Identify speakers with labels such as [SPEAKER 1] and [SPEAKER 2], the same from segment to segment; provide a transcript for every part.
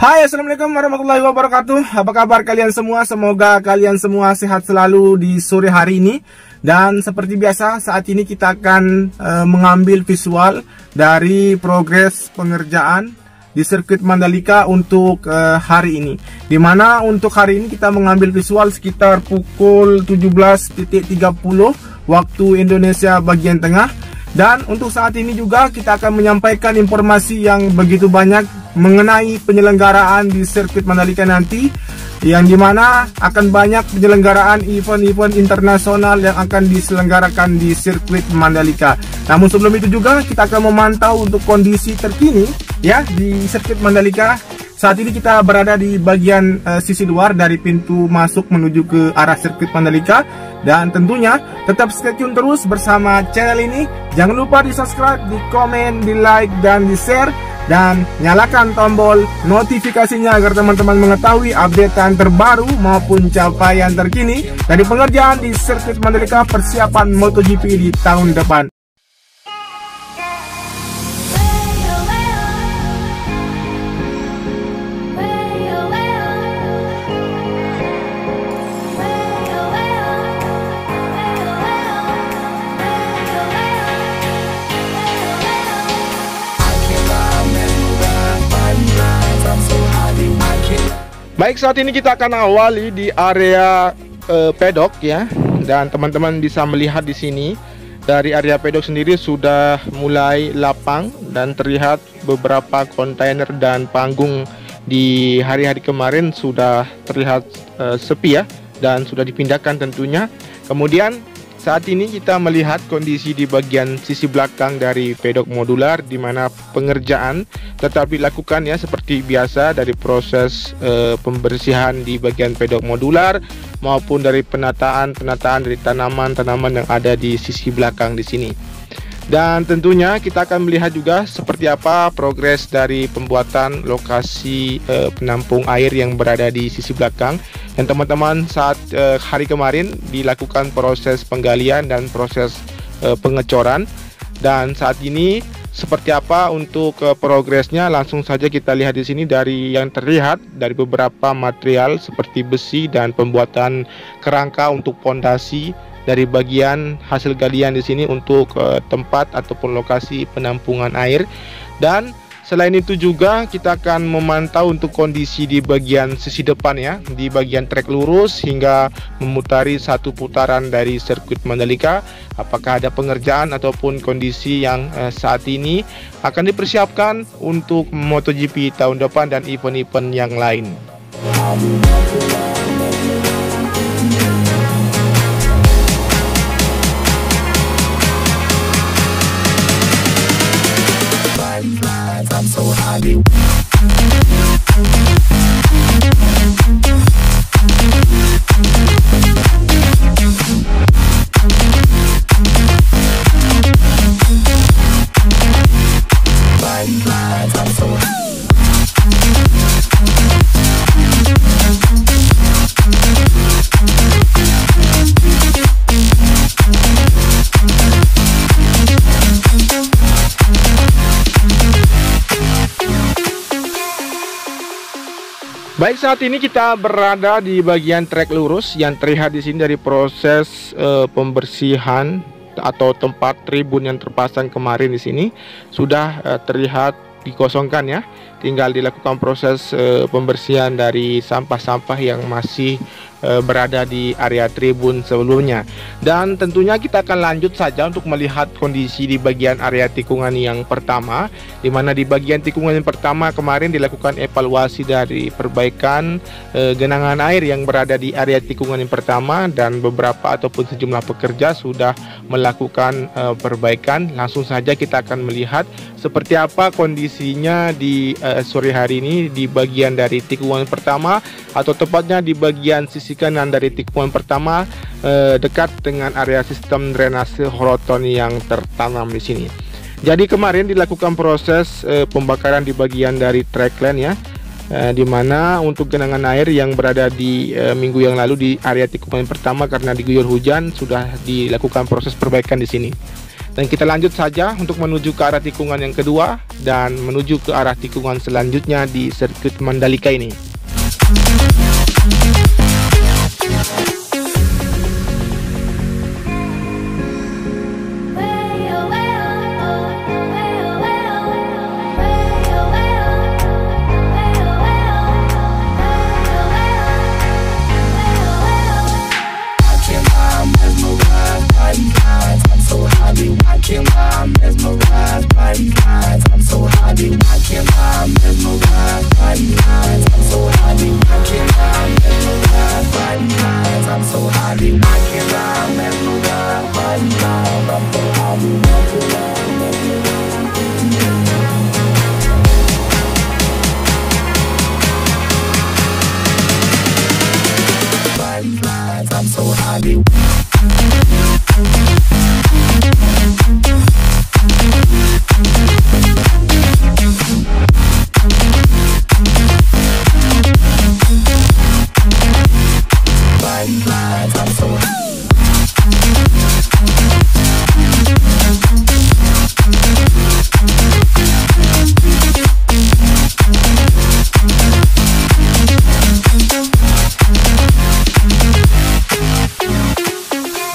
[SPEAKER 1] Hai, assalamualaikum warahmatullahi wabarakatuh. Apa kabar kalian semua? Semoga kalian semua sehat selalu di sore hari ini. Dan seperti biasa, saat ini kita akan mengambil visual dari progres pengerjaan di sirkuit Mandalika untuk hari ini. Dimana untuk hari ini kita mengambil visual sekitar pukul 17.30 waktu Indonesia bagian tengah. Dan untuk saat ini juga kita akan menyampaikan informasi yang begitu banyak mengenai penyelenggaraan di sirkuit Mandalika nanti, yang dimana akan banyak penyelenggaraan event-event internasional yang akan diselenggarakan di sirkuit Mandalika. Namun sebelum itu juga kita akan memantau untuk kondisi terkini ya di sirkuit Mandalika. Saat ini kita berada di bagian sisi luar dari pintu masuk menuju ke arah sirkuit Mandalika. Dan tentunya tetap stay tune terus bersama channel ini. Jangan lupa di subscribe, di komen, di like, dan di share. Dan nyalakan tombol notifikasinya agar teman-teman mengetahui updatean terbaru maupun capaian terkini dari pengerjaan di sirkuit Mandalika persiapan MotoGP di tahun depan. Baik, saat ini kita akan awali di area pedok ya, dan teman-teman bisa melihat di sini dari area pedok sendiri sudah mulai lapang dan terlihat beberapa kontainer dan panggung di hari-hari kemarin sudah terlihat sepi ya, dan sudah dipindahkan tentunya. Kemudian saat ini kita melihat kondisi di bagian sisi belakang dari pedok modular, di mana pengerjaan tetap dilakukan ya seperti biasa, dari proses pembersihan di bagian pedok modular maupun dari penataan dari tanaman-tanaman yang ada di sisi belakang di sini. Dan tentunya kita akan melihat juga seperti apa progres dari pembuatan lokasi penampung air yang berada di sisi belakang. Dan teman-teman, saat hari kemarin dilakukan proses penggalian dan proses pengecoran. Dan saat ini seperti apa untuk progresnya, langsung saja kita lihat di sini dari yang terlihat dari beberapa material seperti besi dan pembuatan kerangka untuk pondasi dari bagian hasil galian di sini untuk tempat ataupun lokasi penampungan air. Dan selain itu juga kita akan memantau untuk kondisi di bagian sisi depan ya, di bagian trek lurus hingga memutari satu putaran dari sirkuit Mandalika. Apakah ada pengerjaan ataupun kondisi yang saat ini akan dipersiapkan untuk MotoGP tahun depan dan event-event yang lain. I'm so happy. Baik, saat ini kita berada di bagian trek lurus yang terlihat di sini dari proses pembersihan atau tempat tribun yang terpasang kemarin di sini sudah terlihat dikosongkan ya. Tinggal dilakukan proses pembersihan dari sampah-sampah yang masih berada di area tribun sebelumnya. Dan tentunya kita akan lanjut saja untuk melihat kondisi di bagian area tikungan yang pertama, di mana di bagian tikungan yang pertama kemarin dilakukan evaluasi dari perbaikan genangan air yang berada di area tikungan yang pertama, dan beberapa ataupun sejumlah pekerja sudah melakukan perbaikan. Langsung saja kita akan melihat seperti apa kondisinya di sore hari ini di bagian dari tikungan pertama, atau tepatnya di bagian sisi kanan dari tikungan pertama, dekat dengan area sistem drainase horoton yang tertanam di sini. Jadi kemarin dilakukan proses pembakaran di bagian dari trackline ya, di mana untuk genangan air yang berada di minggu yang lalu di area tikungan pertama karena diguyur hujan sudah dilakukan proses perbaikan di sini. Dan kita lanjut saja untuk menuju ke arah tikungan yang kedua dan menuju ke arah tikungan selanjutnya di sirkuit Mandalika ini.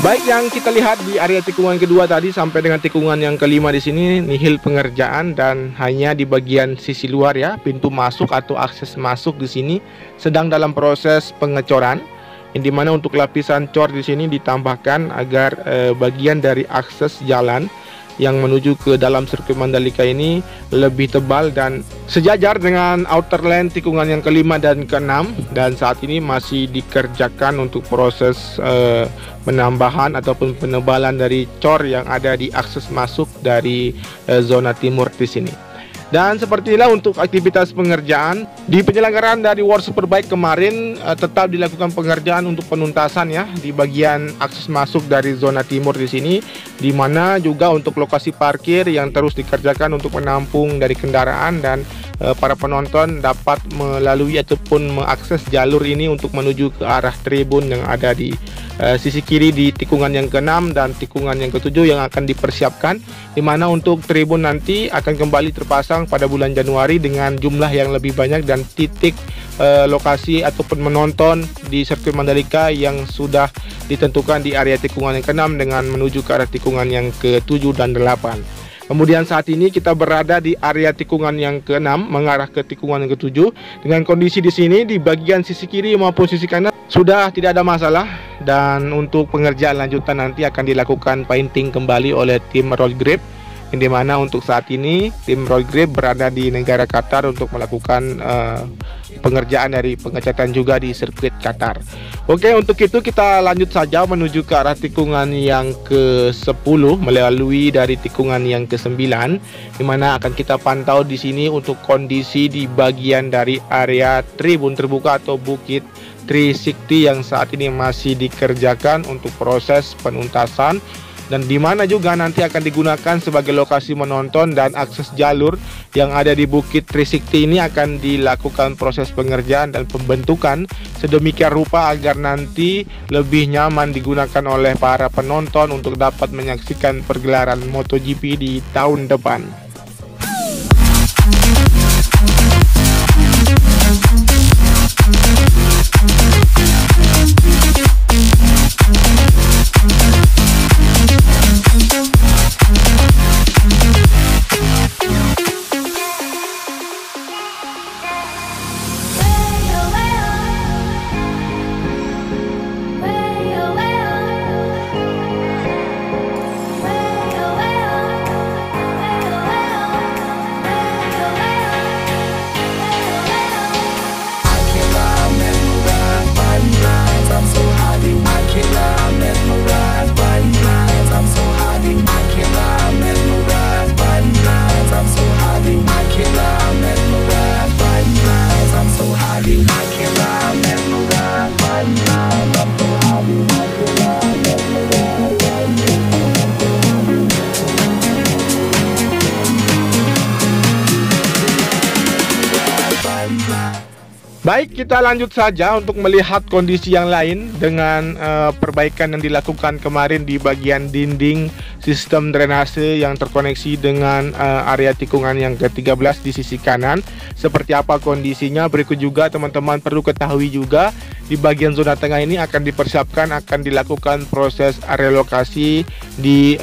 [SPEAKER 1] Baik, yang kita lihat di area tikungan kedua tadi sampai dengan tikungan yang kelima di sini nihil pengerjaan dan hanya di bagian sisi luar ya, pintu masuk atau akses masuk di sini sedang dalam proses pengecoran. Yang dimana untuk lapisan cor di sini ditambahkan agar bagian dari akses jalan yang menuju ke dalam sirkuit Mandalika ini lebih tebal dan sejajar dengan outer lane tikungan yang kelima dan keenam, dan saat ini masih dikerjakan untuk proses penambahan ataupun penebalan dari cor yang ada di akses masuk dari zona timur di sini. Dan seperti inilah untuk aktivitas pengerjaan di penyelenggaraan dari World Superbike kemarin. Tetap dilakukan pengerjaan untuk penuntasan ya di bagian akses masuk dari zona timur di sini, di mana juga untuk lokasi parkir yang terus dikerjakan untuk menampung dari kendaraan dan para penonton dapat melalui ataupun mengakses jalur ini untuk menuju ke arah tribun yang ada di sisi kiri di tikungan yang ke-6 dan tikungan yang ke-7 yang akan dipersiapkan, di mana untuk tribun nanti akan kembali terpasang pada bulan Januari dengan jumlah yang lebih banyak dan titik lokasi ataupun menonton di sirkuit Mandalika yang sudah ditentukan di area tikungan yang ke-6 dengan menuju ke arah tikungan yang ke-7 dan 8. Kemudian saat ini kita berada di area tikungan yang ke-6 mengarah ke tikungan yang ke-7. Dengan kondisi di sini di bagian sisi kiri maupun sisi kanan sudah tidak ada masalah, dan untuk pengerjaan lanjutan nanti akan dilakukan painting kembali oleh tim Roll Grip, yang dimana untuk saat ini tim Roll Grip berada di negara Qatar untuk melakukan pengerjaan dari pengecatan juga di sirkuit Qatar. Oke, untuk itu kita lanjut saja menuju ke arah tikungan yang ke-10 melalui dari tikungan yang ke-9, di mana akan kita pantau di sini untuk kondisi di bagian dari area tribun terbuka atau bukit 360 yang saat ini masih dikerjakan untuk proses penuntasan, dan di mana juga nanti akan digunakan sebagai lokasi menonton dan akses jalur yang ada di Bukit 360 ini akan dilakukan proses pengerjaan dan pembentukan sedemikian rupa agar nanti lebih nyaman digunakan oleh para penonton untuk dapat menyaksikan pergelaran MotoGP di tahun depan. Baik, kita lanjut saja untuk melihat kondisi yang lain dengan perbaikan yang dilakukan kemarin di bagian dinding sistem drainase yang terkoneksi dengan area tikungan yang ke-13 di sisi kanan. Seperti apa kondisinya? Berikut juga teman-teman perlu ketahui juga di bagian zona tengah ini akan dipersiapkan, akan dilakukan proses relokasi di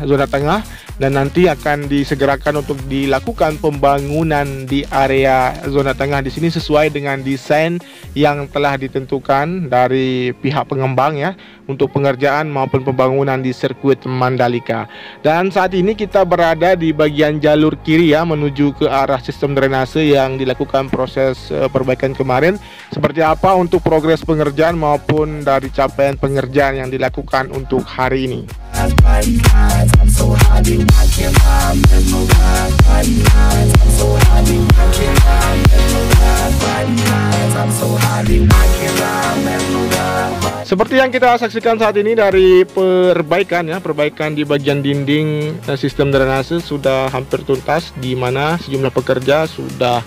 [SPEAKER 1] zona tengah, dan nanti akan disegerakan untuk dilakukan pembangunan di area zona tengah di sini sesuai dengan desain yang telah ditentukan dari pihak pengembang ya, untuk pengerjaan maupun pembangunan di sirkuit Mandalika. Dan saat ini kita berada di bagian jalur kiri ya, menuju ke arah sistem drainase yang dilakukan proses perbaikan kemarin. Seperti apa untuk progres pengerjaan maupun dari capaian pengerjaan yang dilakukan untuk hari ini. Seperti yang kita saksikan saat ini dari perbaikan ya, perbaikan di bagian dinding sistem drainase sudah hampir tuntas, di mana sejumlah pekerja sudah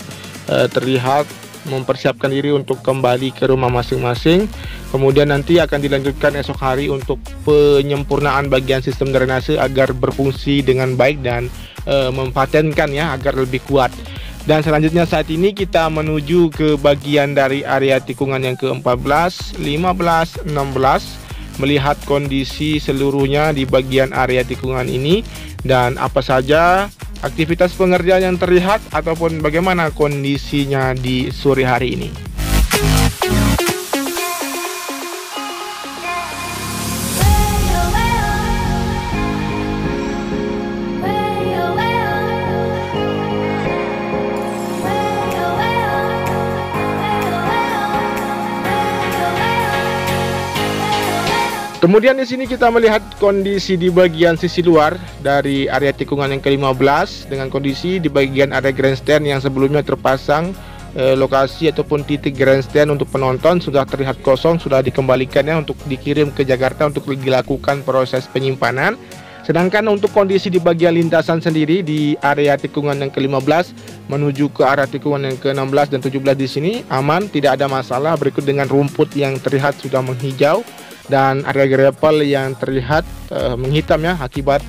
[SPEAKER 1] terlihat mempersiapkan diri untuk kembali ke rumah masing-masing. Kemudian nanti akan dilanjutkan esok hari untuk penyempurnaan bagian sistem drainase agar berfungsi dengan baik dan mempatenkan ya, agar lebih kuat. Dan selanjutnya saat ini kita menuju ke bagian dari area tikungan yang ke-14, 15, 16, melihat kondisi seluruhnya di bagian area tikungan ini dan apa saja aktivitas pengerjaan yang terlihat ataupun bagaimana kondisinya di sore hari ini. Kemudian di sini kita melihat kondisi di bagian sisi luar dari area tikungan yang ke-15 dengan kondisi di bagian area grandstand yang sebelumnya terpasang lokasi ataupun titik grandstand untuk penonton sudah terlihat kosong, sudah dikembalikan ya untuk dikirim ke Jakarta untuk dilakukan proses penyimpanan. Sedangkan untuk kondisi di bagian lintasan sendiri di area tikungan yang ke-15 menuju ke arah tikungan yang ke-16 dan 17 di sini aman, tidak ada masalah. Berikut dengan rumput yang terlihat sudah menghijau dan area gravel yang terlihat menghitam ya akibat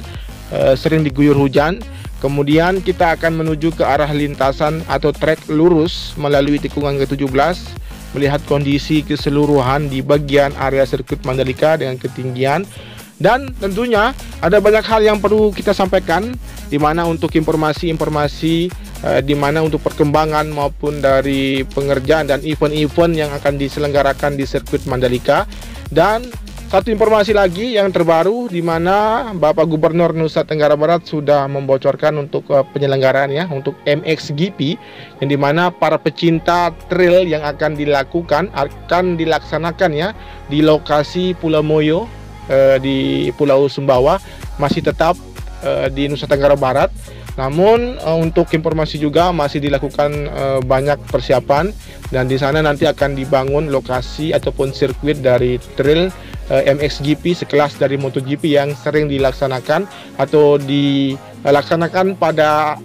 [SPEAKER 1] sering diguyur hujan. Kemudian kita akan menuju ke arah lintasan atau trek lurus melalui tikungan ke-17, melihat kondisi keseluruhan di bagian area sirkuit Mandalika dengan ketinggian. Dan tentunya ada banyak hal yang perlu kita sampaikan, di mana untuk informasi-informasi di mana untuk perkembangan maupun dari pengerjaan dan event-event yang akan diselenggarakan di sirkuit Mandalika. Dan satu informasi lagi yang terbaru, di mana Bapak Gubernur Nusa Tenggara Barat sudah membocorkan untuk penyelenggaraan ya, untuk MXGP, yang dimana para pecinta trail yang akan dilaksanakan ya di lokasi Pulau Moyo di Pulau Sumbawa masih tetap di Nusa Tenggara Barat. Namun untuk informasi juga masih dilakukan banyak persiapan, dan di sana nanti akan dibangun lokasi ataupun sirkuit dari trail MXGP sekelas dari MotoGP yang sering dilaksanakan atau dilaksanakan pada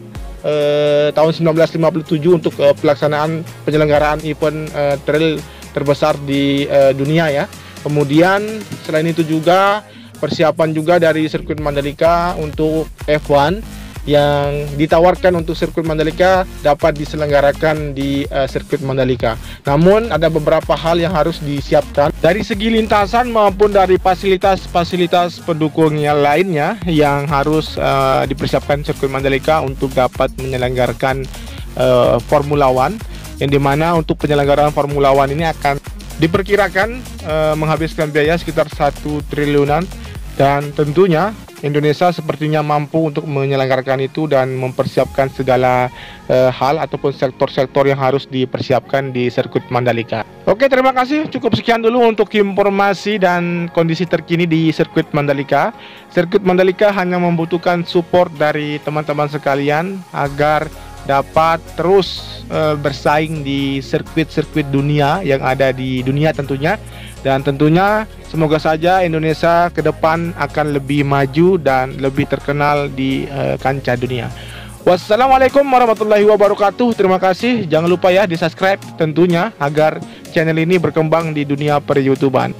[SPEAKER 1] tahun 1957 untuk pelaksanaan penyelenggaraan event trail terbesar di dunia ya. Kemudian selain itu juga persiapan juga dari sirkuit Mandalika untuk F1 yang ditawarkan untuk sirkuit Mandalika dapat diselenggarakan di sirkuit Mandalika. Namun ada beberapa hal yang harus disiapkan dari segi lintasan maupun dari fasilitas-fasilitas pendukung yang lainnya yang harus dipersiapkan sirkuit Mandalika untuk dapat menyelenggarakan Formula One, yang dimana untuk penyelenggaraan Formula One ini akan diperkirakan menghabiskan biaya sekitar 1 triliunan, dan tentunya Indonesia sepertinya mampu untuk menyelenggarakan itu dan mempersiapkan segala hal ataupun sektor-sektor yang harus dipersiapkan di sirkuit Mandalika. Oke, terima kasih. Cukup sekian dulu untuk informasi dan kondisi terkini di sirkuit Mandalika. Sirkuit Mandalika hanya membutuhkan support dari teman-teman sekalian agar dapat terus bersaing di sirkuit-sirkuit dunia yang ada di dunia tentunya. Dan tentunya semoga saja Indonesia ke depan akan lebih maju dan lebih terkenal di kancah dunia. Wassalamualaikum warahmatullahi wabarakatuh. Terima kasih. Jangan lupa ya di subscribe tentunya agar channel ini berkembang di dunia per-YouTuban.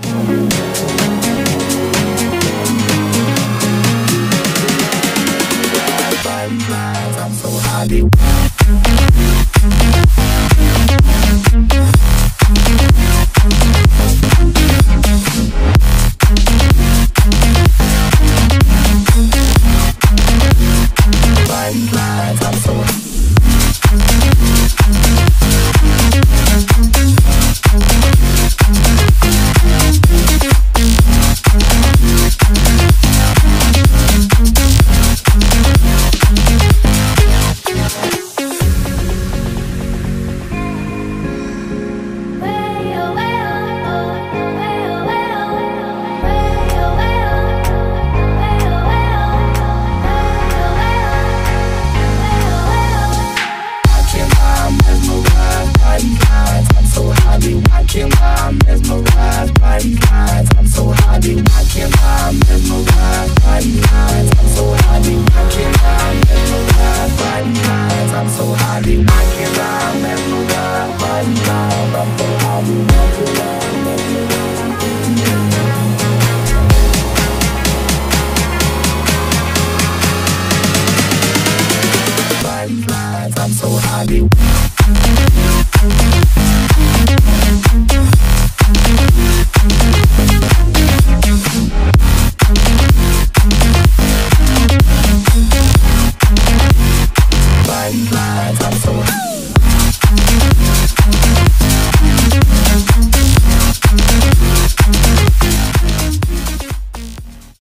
[SPEAKER 2] I'm so